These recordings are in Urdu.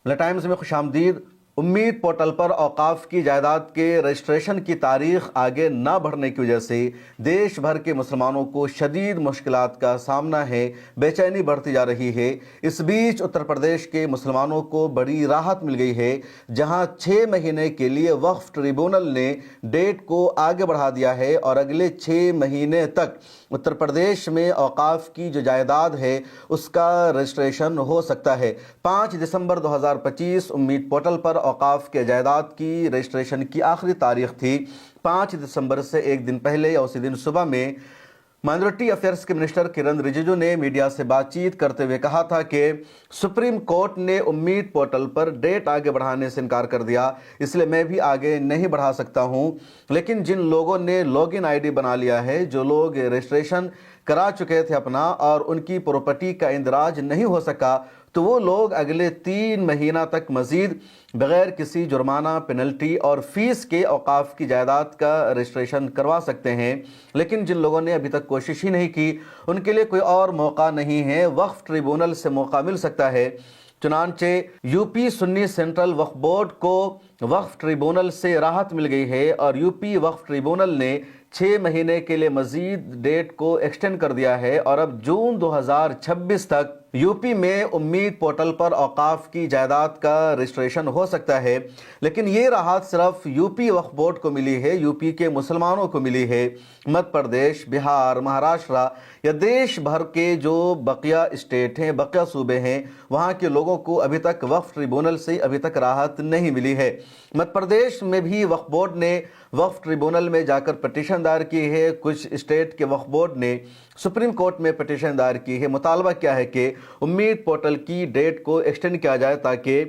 ٹائمز میں خوش آمدید۔ امید پورٹل پر اوقاف کی جائیداد کے رجسٹریشن کی تاریخ آگے نہ بڑھنے کی وجہ سے دیش بھر کے مسلمانوں کو شدید مشکلات کا سامنا ہے، بے چینی بڑھتی جا رہی ہے۔ اس بیچ اتر پردیش کے مسلمانوں کو بڑی راحت مل گئی ہے، جہاں 6 مہینے کے لیے وقف ٹریبونل نے ڈیٹ کو آگے بڑھا دیا ہے اور اگلے 6 مہینے تک اتر پردیش میں اوقاف کی جو جائیداد ہے اس کا رجسٹریشن ہو سکتا ہے۔ 5 دسمبر 2025 امید پورٹل پر اوقاف کے جائیداد کی رجسٹریشن کی آخری تاریخ تھی۔ 5 دسمبر سے ایک دن پہلے یا اسی دن صبح میں مائنورٹی افیئرز کے منسٹر کرن رجیجو نے میڈیا سے بات چیت کرتے ہوئے کہا تھا کہ سپریم کورٹ نے امید پورٹل پر ڈیٹ آگے بڑھانے سے انکار کر دیا، اس لیے میں بھی آگے نہیں بڑھا سکتا ہوں۔ لیکن جن لوگوں نے لاگ ان آئی ڈی بنا لیا ہے، جو لوگ رجسٹریشن کرا چکے تھے اپنا اور ان کی پراپرٹی کا اندراج نہیں ہو سکا، تو وہ لوگ اگلے 3 مہینہ تک مزید بغیر کسی جرمانہ، پینلٹی اور فیس کے اوقاف کی جائیداد کا رجسٹریشن کروا سکتے ہیں۔ لیکن جن لوگوں نے ابھی تک کوشش ہی نہیں کی، ان کے لیے کوئی اور موقع نہیں ہے، وقف ٹریبونل سے موقع مل سکتا ہے۔ چنانچہ یو پی سنی سینٹرل وقف بورڈ کو وقف ٹریبونل سے راحت مل گئی ہے اور یو پی وقف ٹریبونل نے 6 مہینے کے لیے مزید ڈیٹ کو ایکسٹینڈ کر دیا ہے اور اب جون 2026 تک یو پی میں امید پورٹل پر اوقاف کی جائیداد کا رجسٹریشن ہو سکتا ہے۔ لیکن یہ راحت صرف یو پی وقف بورڈ کو ملی ہے، یو پی کے مسلمانوں کو ملی ہے۔ مدھیہ پردیش، بہار، مہاراشٹر یا دیش بھر کے جو بقیہ اسٹیٹ ہیں، بقیہ صوبے ہیں، وہاں کے لوگوں کو ابھی تک وقف ٹریبونل سے ابھی تک راحت نہیں ملی ہے۔ مدھیہ پردیش میں بھی وقف بورڈ نے وقف ٹریبونل میں جا کر پٹیشن دائر کی ہے، کچھ اسٹیٹ کے وقف بورڈ نے سپریم کورٹ میں پٹیشن دائر کی ہے۔ مطالبہ کیا ہے کہ امید پورٹل کی ڈیٹ کو ایکسٹینڈ کیا جائے تاکہ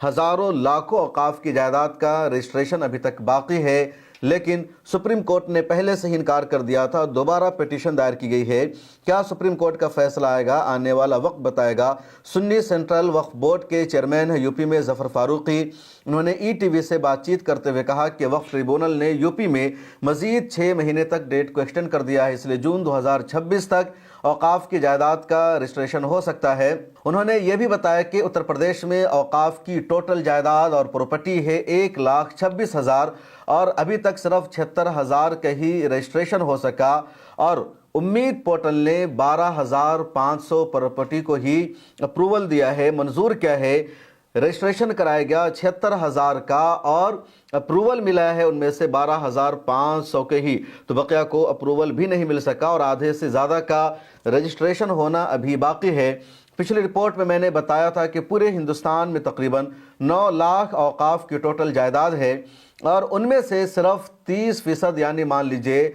ہزاروں لاکھوں اوقاف کی جائیداد کا رجسٹریشن ابھی تک باقی ہے، لیکن سپریم کورٹ نے پہلے سے ہی انکار کر دیا تھا۔ دوبارہ پٹیشن دائر کی گئی ہے۔ کیا سپریم کورٹ کا فیصلہ آئے گا؟ آنے والا وقت بتائے گا۔ سنی سینٹرل وقف بورڈ کے چیئرمین ہیں یو پی میں ظفر فاروقی، انہوں نے ای ٹی وی سے بات چیت کرتے ہوئے کہا کہ وقف ٹریبونل نے یو پی میں مزید 6 مہینے تک ڈیٹ کو ایکسٹینڈ کر دیا ہے، اس لیے جون 2026 تک اوقاف کی جائیداد کا رجسٹریشن ہو سکتا ہے۔ انہوں نے یہ بھی بتایا کہ اتر پردیش میں اوقاف کی ٹوٹل جائیداد اور پراپرٹی ہے 1,26,000 اور ابھی تک صرف 76,000 کا ہی رجسٹریشن ہو سکا، اور امید پورٹل نے 12,500 پراپرٹی کو ہی اپروول دیا ہے، منظور کیا ہے، رجسٹریشن کرایا گیا 76,000 کا اور اپروول ملا ہے ان میں سے 12,500 کے ہی، تو بقیہ کو اپروول بھی نہیں مل سکا اور آدھے سے زیادہ کا رجسٹریشن ہونا ابھی باقی ہے۔ پچھلی رپورٹ میں نے بتایا تھا کہ پورے ہندوستان میں تقریباً 9 لاکھ اوقاف کی ٹوٹل جائیداد ہے اور ان میں سے صرف 30% یعنی مان لیجئے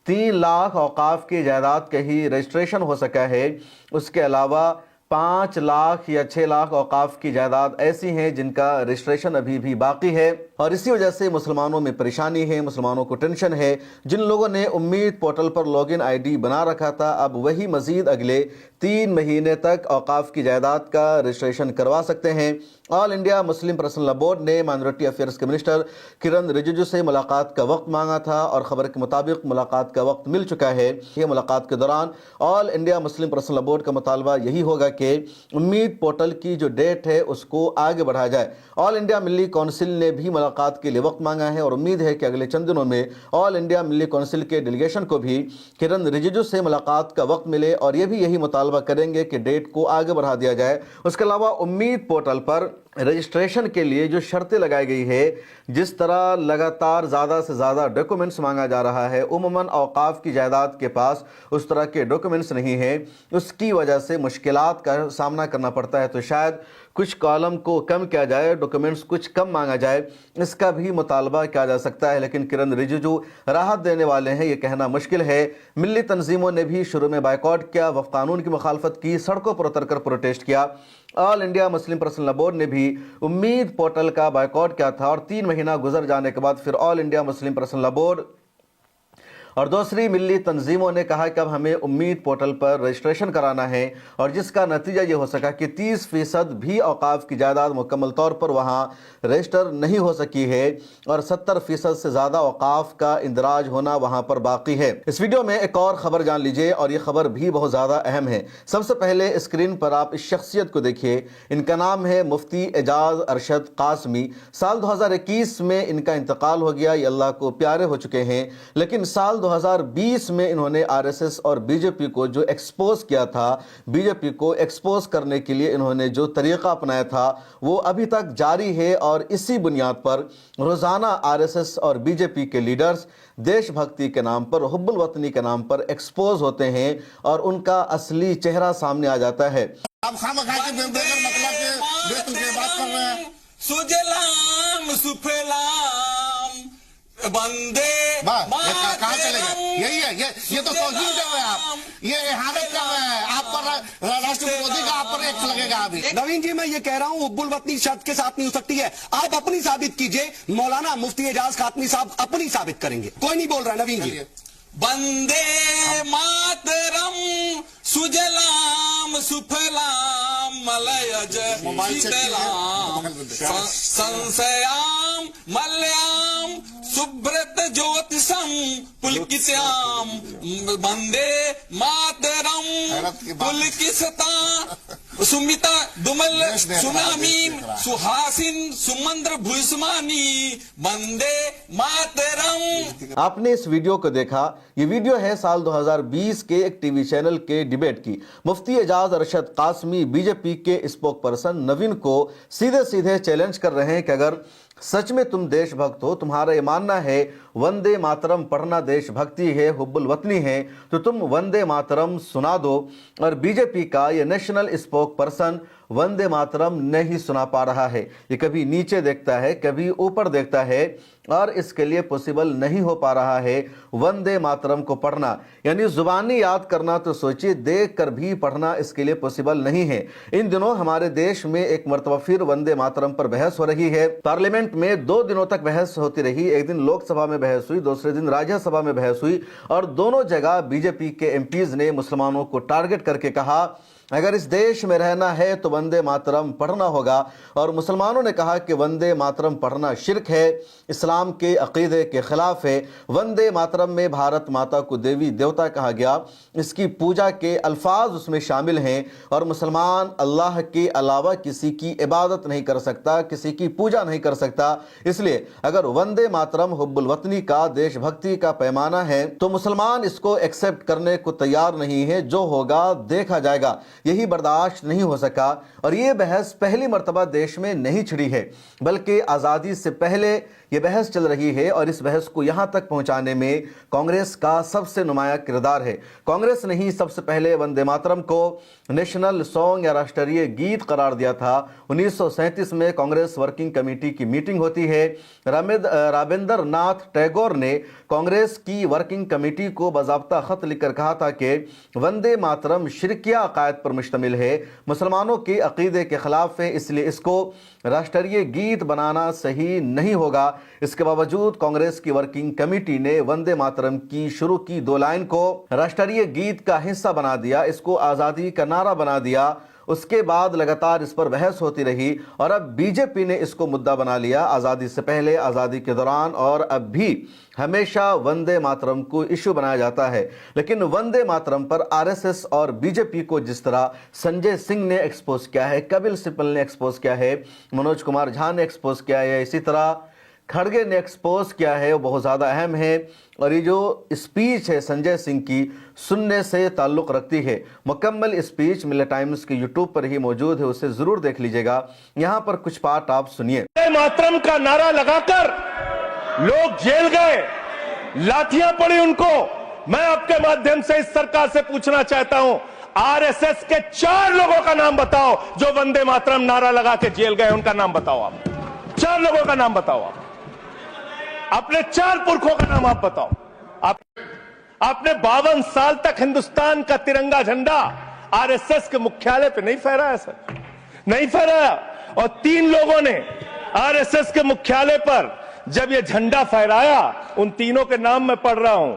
3 لاکھ اوقاف کی جائیداد کا ہی رجسٹریشن ہو سکا ہے۔ اس کے علاوہ 5 لاکھ یا 6 لاکھ اوقاف کی جائیداد ایسی ہیں جن کا رجسٹریشن ابھی بھی باقی ہے، اور اسی وجہ سے مسلمانوں میں پریشانی ہے، مسلمانوں کو ٹینشن ہے۔ جن لوگوں نے امید portal per log in I D بنا رکھا تھا، اب وہی مزید اگلے 3 مہینے تک اوقاف کی جائیداد کا رجسٹریشن کروا سکتے ہیں۔ آل انڈیا مسلم پرسنل لا بورڈ نے مائنورٹی افیئرز کے منسٹر کرن رجیجو سے ملاقات کا وقت مانگا تھا اور خبر کے مطابق ملاقات کا وقت مل چکا ہے۔ یہ ملاقات کے دوران آل انڈیا مسلم پرسنل لا بورڈ کا مطالبہ یہی ہوگا کہ امید پورٹل کی جو ڈیٹ ہے اس کو آگے بڑھایا جائے۔ آل انڈیا ملی کونسل نے بھی ملاقات کے لیے وقت مانگا ہے اور امید ہے کہ اگلے چند دنوں میں آل انڈیا ملی کونسل کے ڈیلیگیشن کو بھی کرن رجیجو سے ملاقات کا وقت ملے اور یہ بھی یہی مطالبہ کریں گے کہ ڈیٹ کو آگے بڑھا دیا جائے۔ اس کے علاوہ امید پورٹل پر رجسٹریشن کے لیے جو شرطیں لگائی گئی ہے، جس طرح لگاتار زیادہ سے زیادہ ڈاکومنٹس مانگا جا رہا ہے، عموماً اوقاف کی جائیداد کے پاس اس طرح کے ڈاکومنٹس نہیں ہیں، اس کی وجہ سے مشکلات کا سامنا کرنا پڑتا ہے، تو شاید کچھ کالم کو کم کیا جائے، ڈاکومنٹس کچھ کم مانگا جائے، اس کا بھی مطالبہ کیا جا سکتا ہے۔ لیکن کرن رجیجو راحت دینے والے ہیں، یہ کہنا مشکل ہے۔ ملی تنظیموں نے بھی شروع میں بائیکاٹ کیا، وقف قانون کی مخالفت کی، سڑکوں پر اتر کر پروٹیسٹ کیا۔ آل انڈیا مسلم پرسنل لا بورڈ نے بھی امید پورٹل کا بائیکاٹ کیا تھا اور 3 مہینہ گزر جانے کے بعد پھر آل انڈیا مسلم پرسنل لا بورڈ اور دوسری ملی تنظیموں نے کہا کہ اب ہمیں امید پورٹل پر رجسٹریشن کرانا ہے، اور جس کا نتیجہ یہ ہو سکا کہ 30% بھی اوقاف کی جائیداد مکمل طور پر وہاں رجسٹر نہیں ہو سکی ہے، اور 70% سے زیادہ اوقاف کا اندراج ہونا وہاں پر باقی ہے۔ اس ویڈیو میں ایک اور خبر جان لیجئے، اور یہ خبر بھی بہت زیادہ اہم ہے۔ سب سے پہلے اسکرین پر آپ اس شخصیت کو دیکھیے، ان کا نام ہے مفتی اعجاز ارشد قاسمی۔ سال 2021 میں ان کا انتقال ہو گیا، یہ اللہ کو پیارے ہو چکے ہیں، لیکن سال 2020 میں انہوں نے RSS اور BJP کو جو ایکسپوز کیا تھا، BJP کو ایکسپوز کرنے کے لیے انہوں نے جو طریقہ اپنایا تھا وہ ابھی تک جاری ہے، اور اسی بنیاد پر روزانہ RSS اور BJP کے لیڈرز دیش بھکتی کے نام پر، حب الوطنی کے نام پر ایکسپوز ہوتے ہیں، اور ان کا اصلی چہرہ سامنے آ جاتا ہے۔ سجلام سفلام بندے کہاں چلے گئے؟ یہی ہے، یہ تو توہین کر رہے ہیں آپ، یہ احانت کر رہے ہیں آپ پر، راشٹر ودی کا آپ پر ایکٹ لگے گا ابھی۔ نوین جی میں یہ کہہ رہا ہوں حب الوطنی شرط کے ساتھ نہیں ہو سکتی ہے، آپ اپنی ثابت کیجئے، مولانا مفتی اعجاز قاسمی صاحب اپنی ثابت کریں گے، کوئی نہیں بول رہا نوین جی۔ بندے ماترم سجلام سفلام ملیج شیتلام سنسیام ملیام سبرت جوتسم پلکسیام بندے ماترم پلکستا سمیتا دمل سنامیم سہاسن سمندر بھوسمانی بندے ماترم۔ آپ نے اس ویڈیو کو دیکھا، یہ ویڈیو ہے سال 2020 کے ایک ٹی وی چینل کے ڈیبیٹ کی۔ مفتی اعجاز ارشد قاسمی BJP کے اسپوک پرسن نوین کو سیدھے سیدھے چیلنج کر رہے ہیں کہ اگر سچ میں تم دیش بھکت ہو، تمہارا یہ ماننا ہے وندے ماترم پڑھنا دیش بھکتی ہے، حب الوطنی ہے، تو تم وندے ماترم سنا دو۔ اور BJP کا یہ national spoke person Vande Mataram نہیں سنا پا رہا ہے، یہ کبھی نیچے دیکھتا ہے کبھی اوپر دیکھتا ہے، اور اس کے لیے پوسیبل نہیں ہو پا رہا ہے وندے ماترم کو پڑھنا، یعنی زبانی یاد کرنا تو سوچیے، دیکھ کر بھی پڑھنا اس کے لیے پوسیبل نہیں ہے۔ ان دنوں ہمارے دیش میں ایک مرتبہ پھر وندے ماترم پر بحث ہو رہی ہے۔ پارلیمنٹ میں 2 دنوں تک بحث ہوتی رہی، ایک دن لوک سبھا میں بحث ہوئی، دوسرے دن راجیہ سبھا میں بحث ہوئی، اور دونوں جگہ BJP کے MPs نے مسلمانوں کو ٹارگٹ کر کے کہا اگر اس دیش میں رہنا ہے تو وندے ماترم پڑھنا ہوگا، اور مسلمانوں نے کہا کہ وندے ماترم پڑھنا شرک ہے، اسلام کے عقیدے کے خلاف ہے۔ وندے ماترم میں بھارت ماتا کو دیوی دیوتا کہا گیا، اس کی پوجا کے الفاظ اس میں شامل ہیں، اور مسلمان اللہ کے علاوہ کسی کی عبادت نہیں کر سکتا، کسی کی پوجا نہیں کر سکتا۔ اس لیے اگر وندے ماترم حب الوطنی کا، دیش بھکتی کا پیمانہ ہے تو مسلمان اس کو ایکسپٹ کرنے کو تیار نہیں ہے، جو ہوگا دیکھا جائے گا۔ یہی برداشت نہیں ہو سکا، اور یہ بحث پہلی مرتبہ دیش میں نہیں چھڑی ہے، بلکہ آزادی سے پہلے یہ بحث چل رہی ہے، اور اس بحث کو یہاں تک پہنچانے میں کانگریس کا سب سے نمایاں کردار ہے۔ کانگریس نے ہی سب سے پہلے وندے ماترم کو نیشنل سانگ یا راشٹریہ گیت قرار دیا تھا۔ 1937 میں کانگریس ورکنگ کمیٹی کی میٹنگ ہوتی ہے، رابندر ناتھ ٹیگور نے کانگریس کی ورکنگ کمیٹی کو باضابطہ خط لکھ کر کہا تھا کہ وندے ماترم شرکیہ عقائد پر مشتمل ہے، مسلمانوں کے عقیدے کے خلاف ہے، اس لیے اس کو راشٹریہ گیت بنانا صحیح نہیں ہوگا۔ اس کے باوجود کانگریس کی ورکنگ کمیٹی نے وندے ماترم کی شروع کی 2 لائن کو راشٹریہ گیت کا حصہ بنا دیا، اس کو آزادی کا نعرہ بنا دیا۔ اس کے بعد لگاتار اس پر بحث ہوتی رہی، اور اب BJP نے اس کو مدعا بنا لیا، آزادی سے پہلے، آزادی کے دوران، اور اب بھی ہمیشہ وندے ماترم کو ایشو بنایا جاتا ہے۔ لیکن وندے ماترم پر RSS اور BJP کو جس طرح سنجے سنگھ نے ایکسپوز کیا ہے، کپل سبل نے ایکسپوز کیا ہے، منوج کمار جھا نے ایکسپوز کیا ہے، اسی طرح کھڑگے نے ایکسپوز کیا ہے، وہ بہت زیادہ اہم ہے۔ اور یہ جو اسپیچ ہے سنجے سنگھ کی، سننے سے تعلق رکھتی ہے۔ مکمل اسپیچ ملت ٹائمز کی YouTube پر ہی موجود ہے، اسے ضرور دیکھ لیجئے گا۔ یہاں پر کچھ پارٹ آپ سنیے۔ وندے ماترم کا نعرہ لگا کر لوگ جیل گئے، لاٹھیاں پڑی ان کو۔ میں آپ کے مادھیم سے اس سرکار سے پوچھنا چاہتا ہوں، RSS کے 4 لوگوں کا نام بتاؤ جو وندے ماترم نعرہ لگا کے جیل گئے، ان کا نام بتاؤ آپ۔ 4 لوگوں کا نام بتاؤ آپ، اپنے 4 پرکھوں کا نام آپ بتاؤ۔ آپ نے 52 سال تک ہندوستان کا ترنگا جھنڈا RSS کے مکھیالے پہ نہیں پھہرایا، سر نہیں پھہرایا۔ اور 3 لوگوں نے RSS کے مکھیالے پر جب یہ جھنڈا پھہرایا، ان تینوں کے نام میں پڑھ رہا ہوں،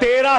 13